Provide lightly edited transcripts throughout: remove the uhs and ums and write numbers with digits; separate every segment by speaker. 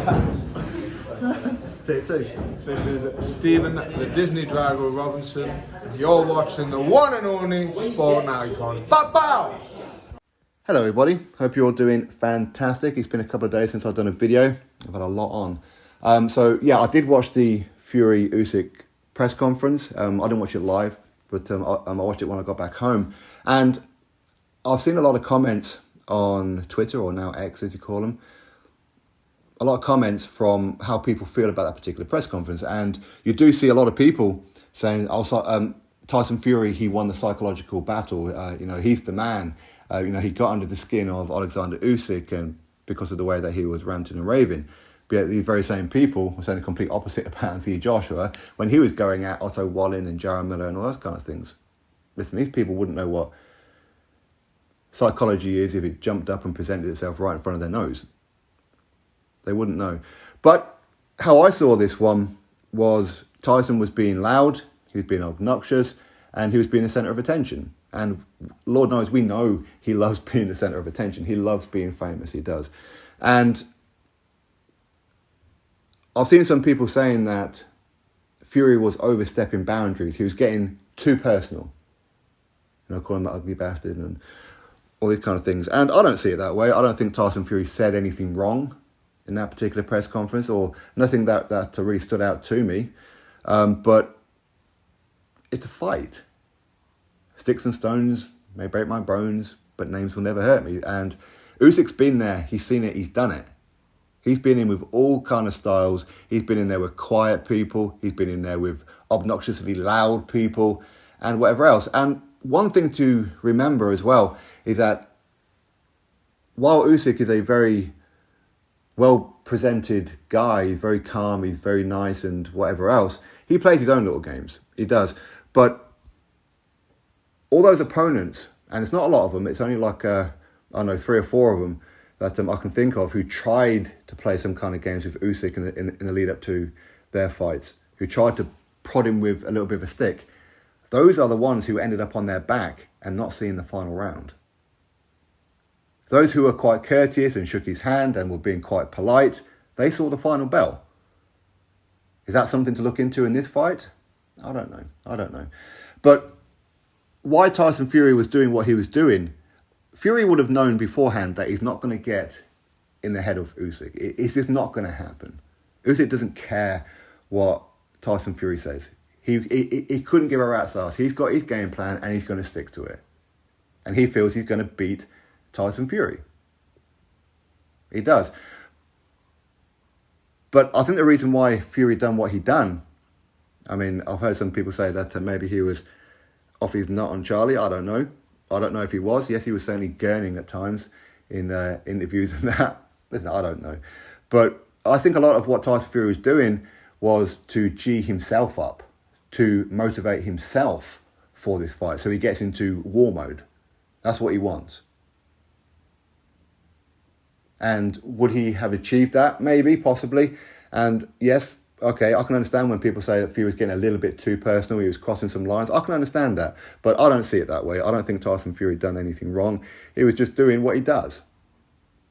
Speaker 1: Take two.
Speaker 2: This is Stephen, the Disney Drago Robinson. You're watching the one and only Sport Icon. Bow!
Speaker 1: Hello everybody, hope you're all doing fantastic. It's been a couple of days since I've done a video. I've had a lot on. So yeah, I did watch the Fury Usyk press conference. I didn't watch it live, but I watched it when I got back home. And I've seen a lot of comments on Twitter, or now X as you call them. A lot of comments from how people feel about that particular press conference. And you do see a lot of people saying, Tyson Fury, he won the psychological battle. He's the man. He got under the skin of Oleksandr Usyk and because of the way that he was ranting and raving. But yet these very same people were saying the complete opposite about Anthony Joshua when he was going at Otto Wallin and Jaron Miller and all those kind of things. Listen, these people wouldn't know what psychology is if it jumped up and presented itself right in front of their nose. They wouldn't know. But how I saw this one was Tyson was being loud, he was being obnoxious, and he was being the centre of attention. And Lord knows, we know he loves being the centre of attention. He loves being famous, he does. And I've seen some people saying that Fury was overstepping boundaries. He was getting too personal. Calling him an ugly bastard and all these kind of things. And I don't see it that way. I don't think Tyson Fury said anything wrong in that particular press conference, or nothing that really stood out to me. But it's a fight. Sticks and stones may break my bones, but names will never hurt me. And Usyk's been there. He's seen it. He's done it. He's been in with all kind of styles. He's been in there with quiet people. He's been in there with obnoxiously loud people and whatever else. And one thing to remember as well is that while Usyk is a very well-presented guy, he's very calm, he's very nice and whatever else, he plays his own little games. He does. But all those opponents, and it's not a lot of them, it's only like, 3 or 4 of them that I can think of who tried to play some kind of games with Usyk in the lead up to their fights, who tried to prod him with a little bit of a stick. Those are the ones who ended up on their back and not seeing the final round. Those who were quite courteous and shook his hand and were being quite polite, they saw the final bell. Is that something to look into in this fight? I don't know. But why Tyson Fury was doing what he was doing, Fury would have known beforehand that he's not going to get in the head of Usyk. It's just not going to happen. Usyk doesn't care what Tyson Fury says. He couldn't give a rat's ass. He's got his game plan and he's going to stick to it. And he feels he's going to beat Tyson Fury. He does. But I think the reason why Fury done what he done, I've heard some people say that maybe he was off his nut on Charlie. I don't know. I don't know if he was. Yes, he was certainly gurning at times in interviews and that. Listen, I don't know. But I think a lot of what Tyson Fury was doing was to G himself up, to motivate himself for this fight. So he gets into war mode. That's what he wants. And would he have achieved that? Maybe, possibly. And yes, okay, I can understand when people say that Fury was getting a little bit too personal, he was crossing some lines. I can understand that, but I don't see it that way. I don't think Tyson Fury done anything wrong. He was just doing what he does.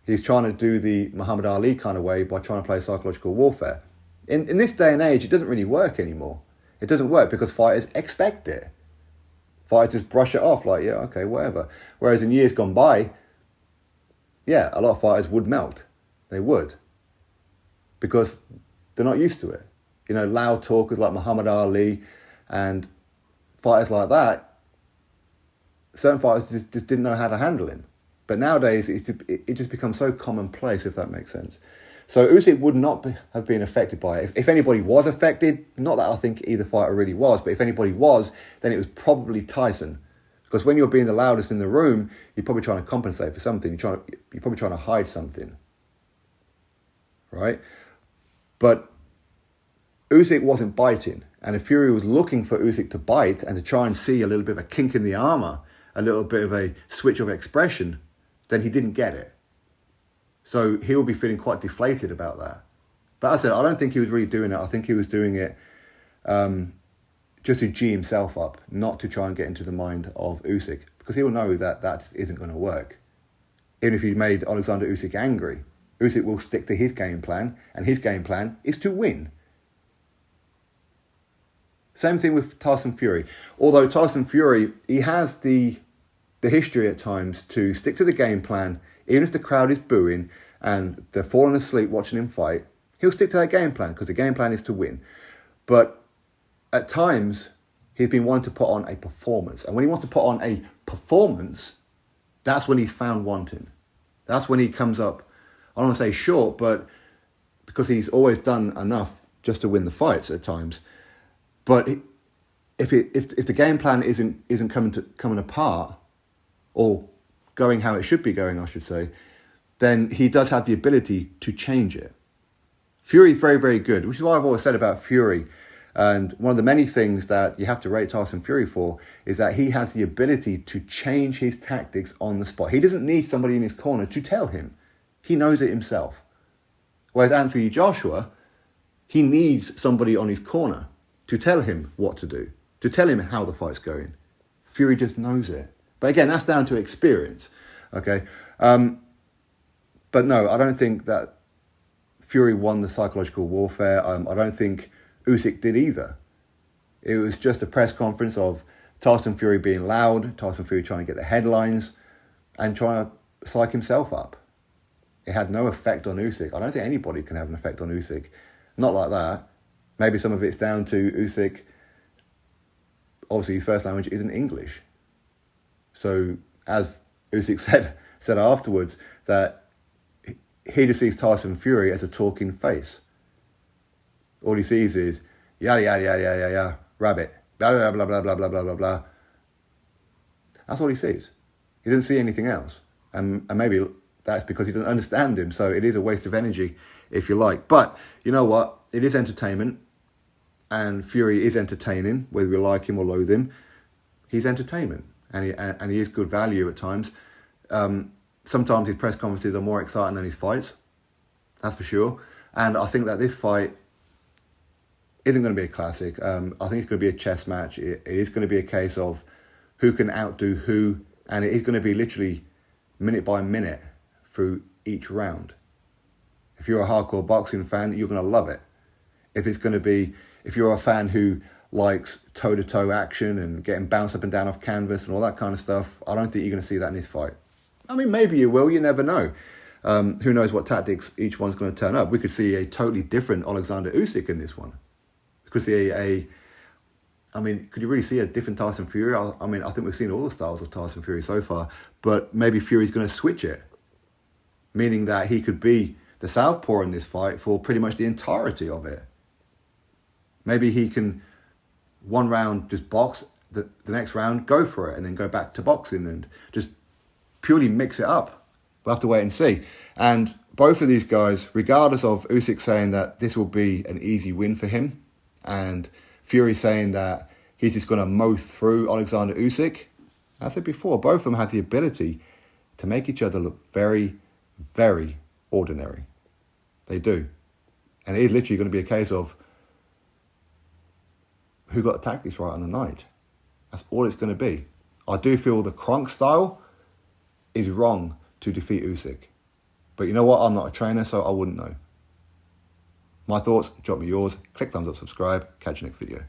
Speaker 1: He's trying to do the Muhammad Ali kind of way by trying to play psychological warfare. In this day and age, it doesn't really work anymore. It doesn't work because fighters expect it. Fighters just brush it off like, yeah, okay, whatever. Whereas in years gone by, yeah, a lot of fighters would melt. They would. Because they're not used to it. Loud talkers like Muhammad Ali and fighters like that, certain fighters just didn't know how to handle him. But nowadays, it just becomes so commonplace, if that makes sense. So Usyk would not have been affected by it. If anybody was affected, not that I think either fighter really was, but if anybody was, then it was probably Tyson. Because when you're being the loudest in the room, you're probably trying to compensate for something. You're probably trying to hide something. Right? But Usyk wasn't biting. And if Fury was looking for Usyk to bite and to try and see a little bit of a kink in the armour, a little bit of a switch of expression, then he didn't get it. So he'll be feeling quite deflated about that. But as I said, I don't think he was really doing it. I think he was doing it just to G himself up, not to try and get into the mind of Usyk, because he'll know that isn't going to work. Even if he made Oleksandr Usyk angry, Usyk will stick to his game plan, and his game plan is to win. Same thing with Tyson Fury. Although Tyson Fury, he has the history at times to stick to the game plan, even if the crowd is booing and they're falling asleep watching him fight, he'll stick to that game plan because the game plan is to win. But at times, he's been wanting to put on a performance. And when he wants to put on a performance, that's when he's found wanting. That's when he comes up, I don't want to say short, but because he's always done enough just to win the fights at times. But if the game plan isn't coming apart, or going how it should be going, I should say, then he does have the ability to change it. Fury's very, very good, which is what I've always said about Fury. And one of the many things that you have to rate Tyson Fury for is that he has the ability to change his tactics on the spot. He doesn't need somebody in his corner to tell him. He knows it himself. Whereas Anthony Joshua, he needs somebody on his corner to tell him what to do, to tell him how the fight's going. Fury just knows it. But again, that's down to experience, okay? But no, I don't think that Fury won the psychological warfare. I don't think Usyk did either. It was just a press conference of Tyson Fury being loud, Tyson Fury trying to get the headlines and trying to psych himself up. It had no effect on Usyk. I don't think anybody can have an effect on Usyk. Not like that. Maybe some of it's down to Usyk. Obviously, his first language isn't English. So, as Usyk said afterwards, that he just sees Tyson Fury as a talking face. All he sees is yada yada yada yada yada rabbit, blah blah blah blah blah blah blah blah blah. That's all he sees. He doesn't see anything else, and maybe that's because he doesn't understand him. So it is a waste of energy, if you like. But you know what? It is entertainment, and Fury is entertaining, whether we like him or loathe him. He's entertainment, and he is good value at times. Sometimes his press conferences are more exciting than his fights. That's for sure. And I think that this fight isn't going to be a classic. I think it's going to be a chess match. It is going to be a case of who can outdo who, and it is going to be literally minute by minute through each round. If you're a hardcore boxing fan, you're going to love it. If you're a fan who likes toe-to-toe action and getting bounced up and down off canvas and all that kind of stuff, I don't think you're going to see that in this fight. I mean, maybe you will, you never know. Who knows what tactics each one's going to turn up. We could see a totally different Oleksandr Usyk in this one. We could see could you really see a different Tyson Fury? I think we've seen all the styles of Tyson Fury so far, but maybe Fury's going to switch it, meaning that he could be the southpaw in this fight for pretty much the entirety of it. Maybe he can, one round just box, the next round go for it, and then go back to boxing and just purely mix it up. We'll have to wait and see. And both of these guys, regardless of Usyk saying that this will be an easy win for him, and Fury saying that he's just going to mow through Oleksandr Usyk, as I said before, both of them have the ability to make each other look very, very ordinary. They do. And it is literally going to be a case of who got the tactics right on the night. That's all it's going to be. I do feel the Kronk style is wrong to defeat Usyk. But you know what? I'm not a trainer, so I wouldn't know. My thoughts, drop me yours. Click thumbs up, subscribe. Catch you next video.